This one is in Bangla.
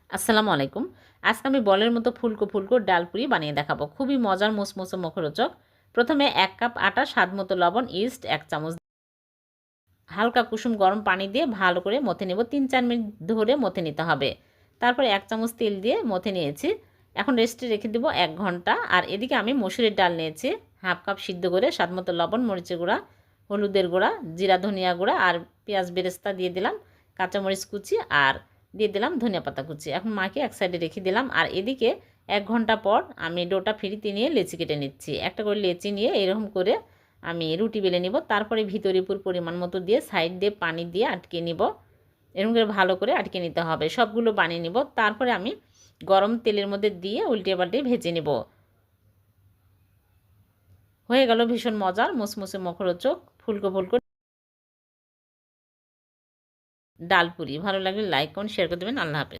আসসালামু আলাইকুম। আজকে আমি বলের মতো ফুলকো ফুলকো ডাল পুরি বানিয়ে দেখাবো। খুবই মজার মুসমুসে মুখরোচক। প্রথমে ১ কাপ আটা, স্বাদমতো লবণ, ইস্ট ১ চামচ, হালকা কুসুম গরম পানি দিয়ে ভালো করে মথে নেব। ৩-৪ মিনিট ধরে মথে নিতে হবে। তারপরে ১ চামচ তেল দিয়ে মথে নিয়েছি। এখন রেস্টে রেখে দেব ১ ঘন্টা। আর এদিকে আমি মসুরের ডাল নিয়েছি হাফ কাপ সিদ্ধ করে, স্বাদমতো লবণ, মরিচের গুঁড়া, হলুদের গুঁড়া, জিরা ধনিয়া গুঁড়া আর পেঁয়াজ বেরেস্তা দিয়ে দিলাম, কাঁচামরিচ কুচি আর দিয়ে দিলাম ধনিয়া পাতা কুচি। এখন মাকে এক সাইডে রেখে দিলাম। আর এদিকে ১ ঘন্টা পর আমি ডোটা ফিরিতে নিয়ে লেচি কেটে নিচ্ছি। একটা করে লেচি নিয়ে এরকম করে আমি রুটি বেলে নিব। তারপরে ভিতরে পুর পরিমাণ মতো দিয়ে সাইড দিয়ে পানি দিয়ে আটকে নিব। এরকম করে ভালো করে আটকে নিতে হবে। সবগুলো বানিয়ে নিব। তারপরে আমি গরম তেলের মধ্যে দিয়ে উল্টে পাল্টে ভেজে নেব। হয়ে গেল ভীষণ মজার মুসমুসে মুখরোচক ফুলকো ফুলকো ডাল পুরি। ভালো লাগলে লাইক করুন, শেয়ার করে দেবেন। আল্লাহ হাফেজ।